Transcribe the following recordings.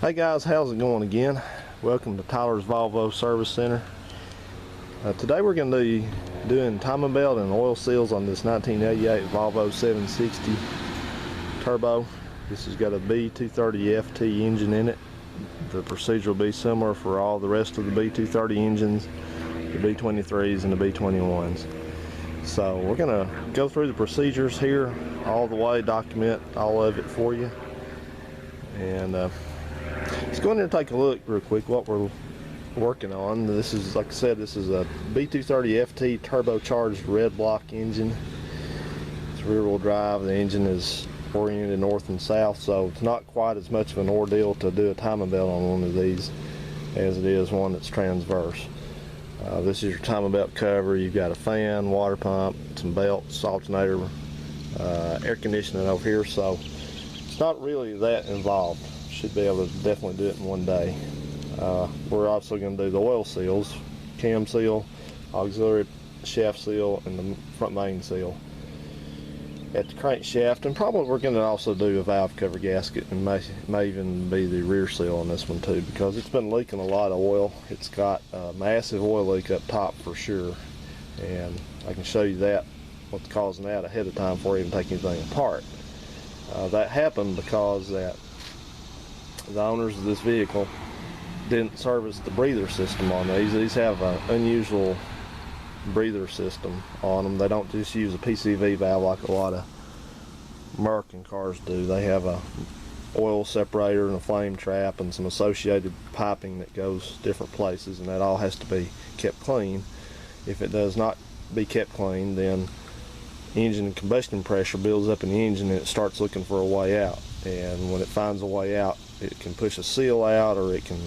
Hey guys, how's it going again? Welcome to Tyler's Volvo Service Center. Today we're going to be doing timing belt and oil seals on this 1988 Volvo 760 turbo. This has got a B230 FT engine in it. The procedure will be similar for all the rest of the B230 engines, the B23s and the B21s. So we're going to go through the procedures here all the way, document all of it for you. And let's go in there and take a look real quick what we're working on. This is, like I said, this is a B230 FT turbocharged red block engine. It's rear wheel drive. The engine is oriented north and south, so it's not quite as much of an ordeal to do a timing belt on one of these as it is one that's transverse. This is your timing belt cover. You've got a fan, water pump, some belts, alternator, air conditioning over here, so it's not really that involved. Should be able to definitely do it in one day. We're also going to do the oil seals, cam seal, auxiliary shaft seal, and the front main seal at the crankshaft. And probably we're going to also do a valve cover gasket, and may even be the rear seal on this one too, because it's been leaking a lot of oil. It's got a massive oil leak up top for sure, and I can show you that, what's causing that ahead of time before I even take anything apart. That happened because that the owners of this vehicle didn't service the breather system on these. These have an unusual breather system on them. They don't just use a PCV valve like a lot of American cars do. They have a oil separator and a flame trap and some associated piping that goes different places, and that all has to be kept clean. If it does not be kept clean, then engine combustion pressure builds up in the engine and it starts looking for a way out. And when it finds a way out, it can push a seal out, or it can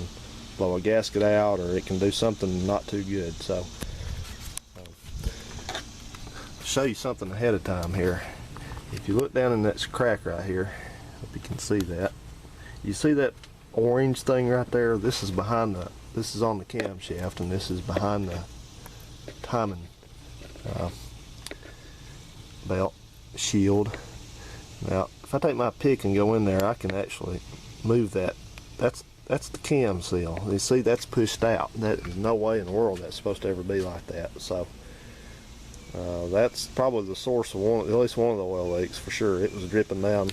blow a gasket out, or it can do something not too good. So I'll show you something ahead of time here. If you look down in that crack right here, hope you can see that. You see that orange thing right there? This is behind the, this is on the camshaft, and this is behind the timing belt shield. Now if I take my pick and go in there, I can actually move that. That's the cam seal. You see, that's pushed out. There's no way in the world that's supposed to ever be like that. So that's probably the source of at least one of the oil leaks for sure. It was dripping down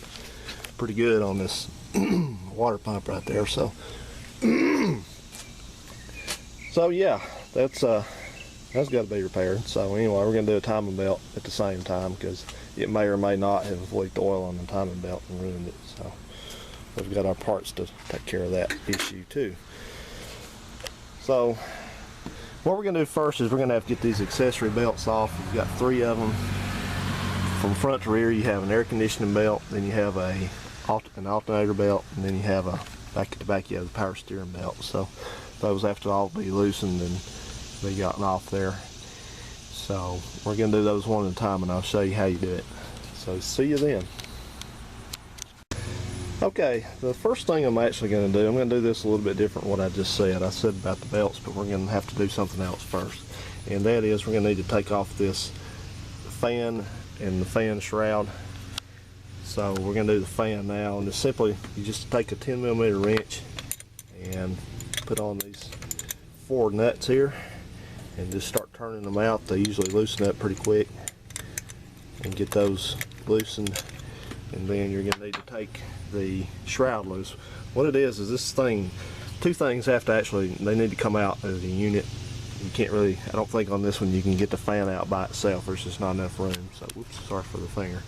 pretty good on this water pump right there. So so yeah, that's got to be repaired. So anyway, we're going to do a timing belt at the same time, because it may or may not have leaked oil on the timing belt and ruined it. So we've got our parts to take care of that issue too. So what we're going to do first is we're going to have to get these accessory belts off. You've got 3 of them. From front to rear, you have an air conditioning belt, then you have an alternator belt, and then you have a back at the back you have the power steering belt. So those have to all be loosened and be gotten off there. So we're going to do those one at a time, and I'll show you how you do it. So see you then. Okay, the first thing I'm actually going to do, I'm going to do this a little bit different from what I just said. I said about the belts, but we're going to have to do something else first. And that is, we're going to need to take off this fan and the fan shroud. So we're going to do the fan now, and it's simply, you just take a 10mm wrench and put on these 4 nuts here and just start turning them out. They usually loosen up pretty quick, and get those loosened. And then you're going to need to take the shroud loose. What it is this thing, 2 things have to actually, they need to come out as a unit. You can't really, I don't think on this one you can get the fan out by itself. There's just not enough room. So whoops, sorry for the finger.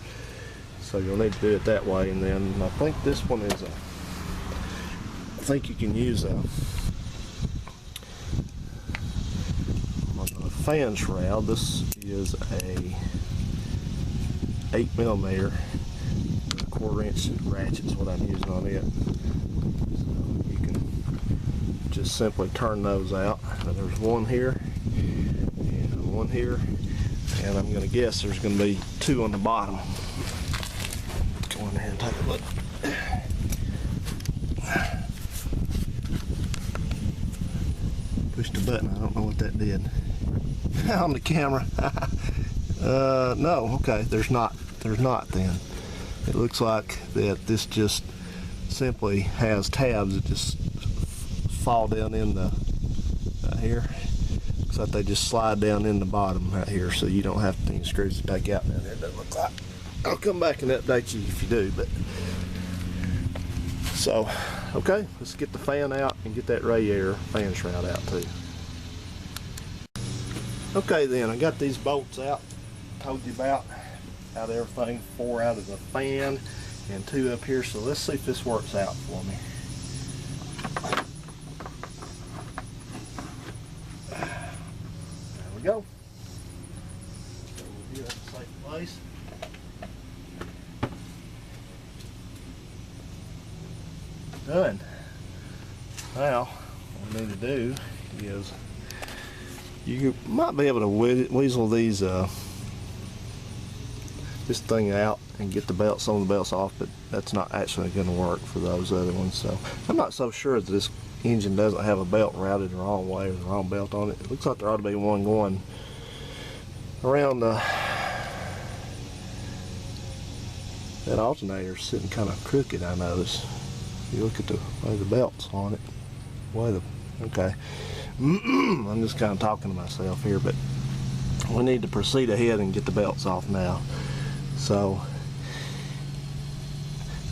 So you'll need to do it that way. And then I think this one is I think you can use a fan shroud. This is a 8mm 1/4-inch ratchet is what I'm using on it. So you can just simply turn those out. Now there's one here and one here, and I'm going to guess there's going to be 2 on the bottom. Let's go in there and take a look. Pushed the button. I don't know what that did on the camera. No, okay, there's not then. It looks like that this just simply has tabs that just fall down in the right here. Looks like they just slide down in the bottom right here, so you don't have any screws to take out down there. It doesn't look like. I'll come back and update you if you do. But so, okay, let's get the fan out and get that radiator fan shroud out too. Okay, then I got these bolts out. Told you about everything. 4 out of the fan and 2 up here. So let's see if this works out for me. There we go. We'll get it in a safe place. Done. Now, what we need to do is you might be able to weasel these this thing out and get some of the belts off, but that's not actually going to work for those other ones. So I'm not so sure that this engine doesn't have a belt routed the wrong way or the wrong belt on it. It looks like there ought to be one going around that alternator sitting kind of crooked, I noticed. You look at the way the belt's on it. Okay. I'm just kind of talking to myself here, but we need to proceed ahead and get the belts off now. So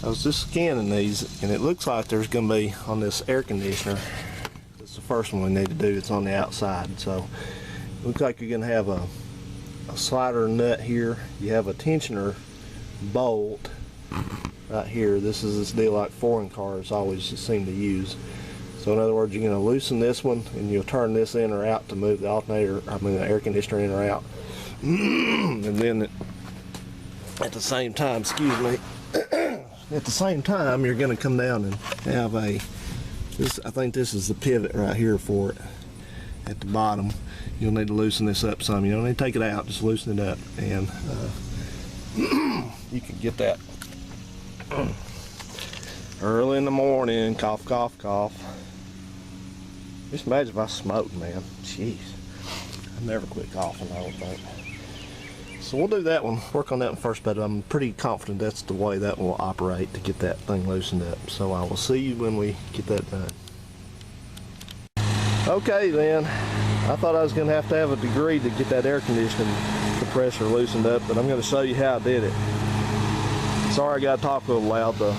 I was just scanning these, and it looks like there's going to be on this air conditioner. That's the first one we need to do. It's on the outside. So it looks like you're going to have a slider nut here. You have a tensioner bolt right here. This is this deal like foreign cars always seem to use. So in other words, you're going to loosen this one and you'll turn this in or out to move the alternator, the air conditioner in or out. And then at the same time, excuse me, at the same time you're going to come down and have I think this is the pivot right here for it at the bottom. You'll need to loosen this up some. You don't need to take it out, just loosen it up, and you can get that early in the morning. Cough, cough, cough. Just imagine if I smoked, man. Jeez. I never quit coughing, I don't think. So we'll do that one, work on that one first, but I'm pretty confident that's the way that will operate to get that thing loosened up. So I will see you when we get that done. Okay then, I thought I was going to have a degree to get that air conditioning compressor loosened up, but I'm going to show you how I did it. Sorry I got to talk a little loud. The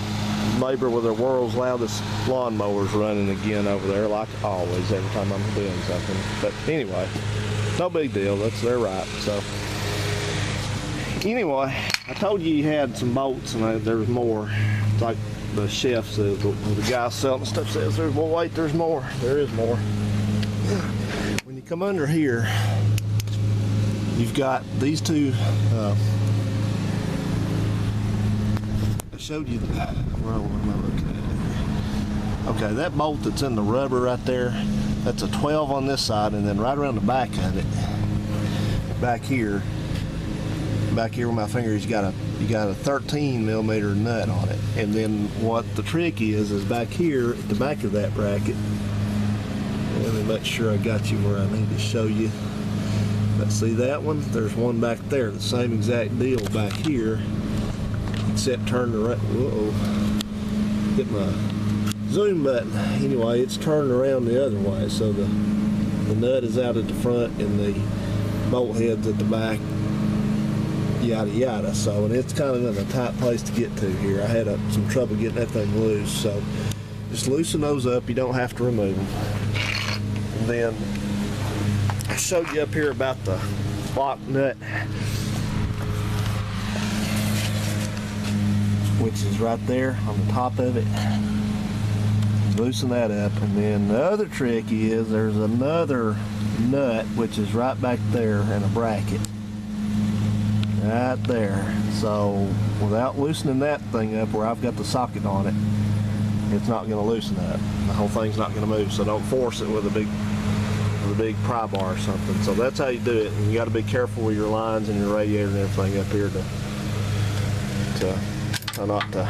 neighbor with their world's loudest lawnmower's running again over there, like always every time I'm doing something. But anyway, no big deal, that's their right. So anyway, I told you had some bolts and there was more. It's like the chef says, the guy selling stuff says, well wait, there's more. There is more. When you come under here, you've got these two, I showed you, what am I looking at? Okay, that bolt that's in the rubber right there, that's a 12 on this side, and then right around the back of it, back here with my fingers, you got a 13 millimeter nut on it. And then what the trick is back here at the back of that bracket. Let me make sure I got you where I need to show you. Let's see that one. There's one back there, the same exact deal back here, except turned around. Whoa! Hit my zoom button. Anyway, it's turned around the other way, so the nut is out at the front and the bolt head's at the back. Yada yada. So, and it's kind of in a tight place to get to here. I had some trouble getting that thing loose, so just loosen those up. You don't have to remove them. And then I showed you up here about the block nut, which is right there on the top of it. Loosen that up, and then the other trick is there's another nut which is right back there in a bracket. Right there. So without loosening that thing up where I've got the socket on it, it's not going to loosen up. The whole thing's not going to move. So don't force it with a big pry bar or something. So that's how you do it. And you got to be careful with your lines and your radiator and everything up here to not to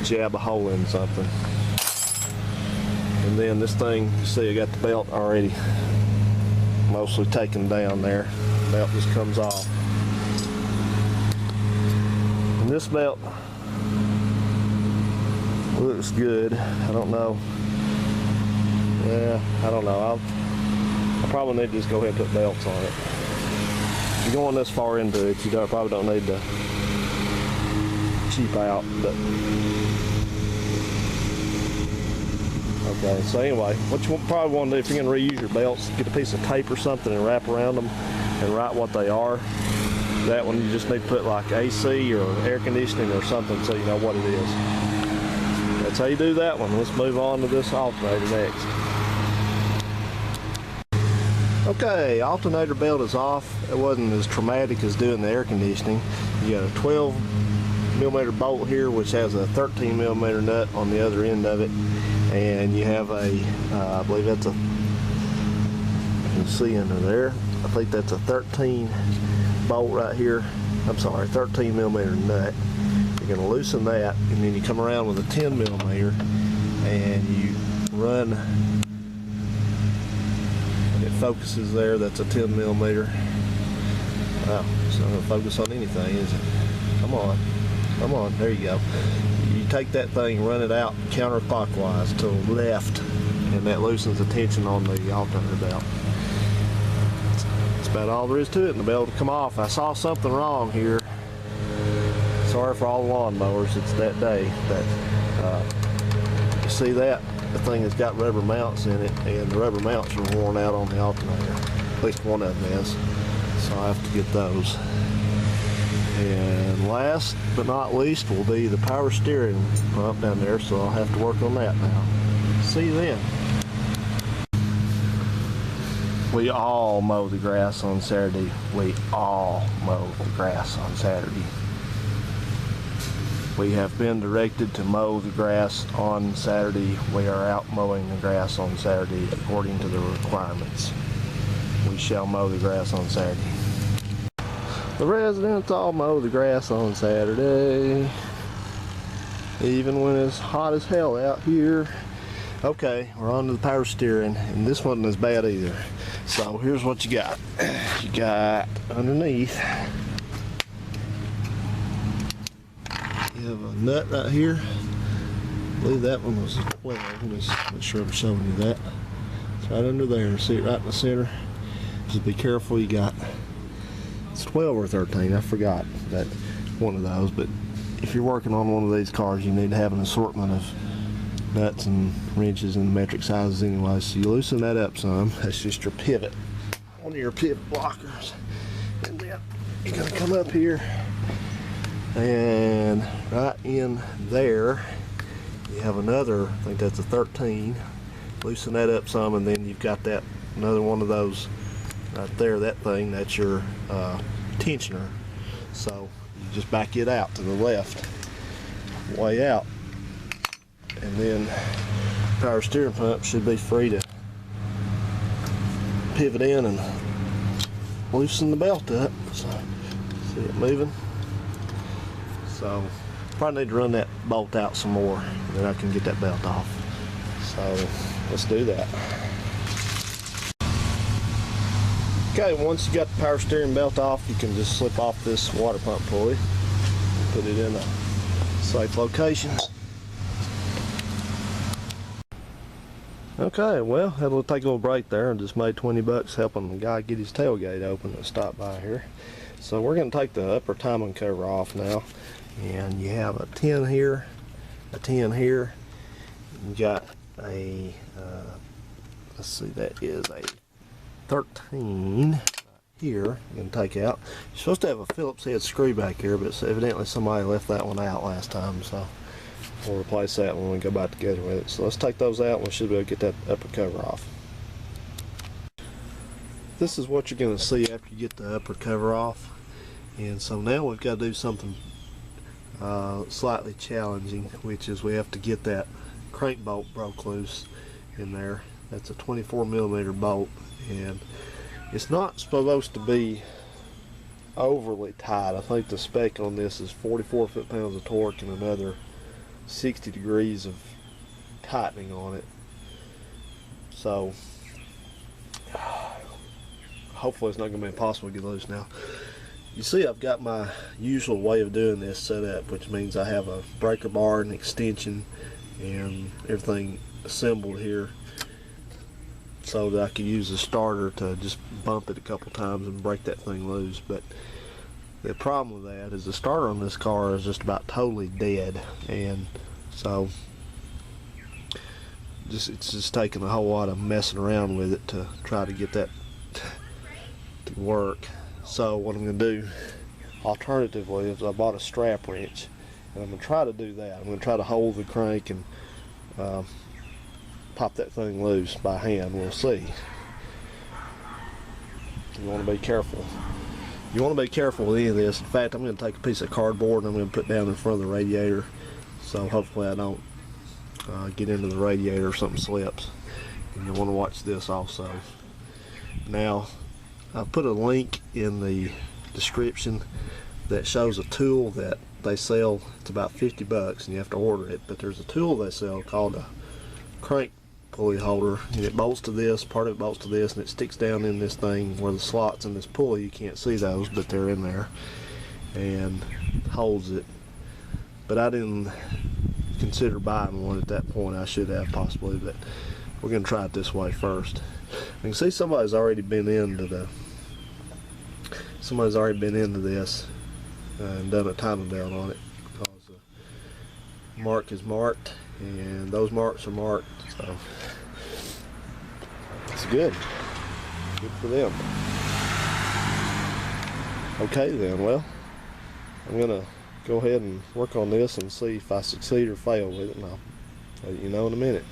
jab a hole in something. And then this thing, you see, I got the belt already mostly taken down there. The belt just comes off. And this belt Looks good. I don't know. Yeah, I don't know. I probably need to just go ahead and put belts on it. If you're going this far into it, you probably don't need to cheap out. But okay, so anyway, what you probably want to do if you're going to reuse your belts, get a piece of tape or something and wrap around them and write what they are. That one you just need to put like AC or air conditioning or something so you know what it is. That's how you do that one. Let's move on to this alternator next. Okay, alternator belt is off. It wasn't as traumatic as doing the air conditioning. You got a 12mm bolt here, which has a 13mm nut on the other end of it, and you have a, I believe that's a, you can see under there, I think that's a 13 bolt right here. I'm sorry, 13mm nut. You're going to loosen that, and then you come around with a 10mm, and you run. It focuses there. That's a 10mm. Wow, it's not going to focus on anything, is it? Come on, come on. There you go. You take that thing, run it out counterclockwise to the left, and that loosens the tension on the alternator belt. That's about all there is to it, and the belt will come off. I saw something wrong here. Sorry for all the lawn mowers. It's that day. But you see that? The thing has got rubber mounts in it, and the rubber mounts are worn out on the alternator. At least one of them is. So I have to get those. And last but not least will be the power steering pump down there, so I'll have to work on that now. See you then. We all mow the grass on Saturday. We all mow the grass on Saturday. We have been directed to mow the grass on Saturday. We are out mowing the grass on Saturday according to the requirements. We shall mow the grass on Saturday. The residents all mow the grass on Saturday, even when it's hot as hell out here. Okay, we're on to the power steering, and this wasn't as bad either. So here's what you got. You got underneath, you have a nut right here. I believe that one was 12. Let me make sure I'm showing you that. It's right under there. See it right in the center. Just be careful. You got, it's 12 or 13. I forgot that one of those. But if you're working on one of these cars, you need to have an assortment of nuts and wrenches and metric sizes anyway. So you loosen that up some. That's just your pivot. One of your pivot blockers. And then you're going to come up here, and right in there you have another, I think that's a 13. Loosen that up some, and then you've got that another one of those right there. That thing, that's your tensioner. So you just back it out to the left, way out, and then power steering pump should be free to pivot in and loosen the belt up. So see it moving. So probably need to run that bolt out some more, and then I can get that belt off. So let's do that. Okay, once you got the power steering belt off, you can just slip off this water pump pulley, put it in a safe location. Okay, well, had to take a little break there and just made 20 bucks helping the guy get his tailgate open and stop by here. So we're going to take the upper timing cover off now. And you have a 10 here, a 10 here. You got a, let's see, that is a 13 here. You're going to take out. You're supposed to have a Phillips head screw back here, but evidently somebody left that one out last time. So we'll replace that when we go back together with it. So let's take those out, and we should be able to get that upper cover off. This is what you're going to see after you get the upper cover off. And so now we've got to do something slightly challenging, which is we have to get that crank bolt broke loose in there. That's a 24mm bolt, and it's not supposed to be overly tight. I think the spec on this is 44 foot-pounds of torque and another 60 degrees of tightening on it. So hopefully it's not going to be impossible to get loose now. You see, I've got my usual way of doing this set up, which means I have a breaker bar and extension and everything assembled here so that I could use the starter to just bump it a couple times and break that thing loose. But the problem with that is the starter on this car is just about totally dead, and so it's just taking a whole lot of messing around with it to try to get that to work. So what I'm going to do alternatively is I bought a strap wrench, and I'm going to try to do that. I'm going to try to hold the crank and pop that thing loose by hand. We'll see. You want to be careful. You want to be careful with any of this. In fact, I'm going to take a piece of cardboard and I'm going to put down in front of the radiator, so hopefully I don't get into the radiator or something slips. And you'll want to watch this also. Now, I've put a link in the description that shows a tool that they sell. It's about 50 bucks and you have to order it, but there's a tool they sell called a crank pulley holder, and it bolts to this, part of it bolts to this, and it sticks down in this thing where the slots in this pulley, you can't see those, but they're in there, and holds it. But I didn't consider buying one at that point. I should have possibly, but we're going to try it this way first. You can see somebody's already been into this and done a timing belt on it, because the mark is marked and those marks are marked, so it's good for them. Okay then, well, I'm gonna go ahead and work on this and see if I succeed or fail with it, and I'll let you know in a minute.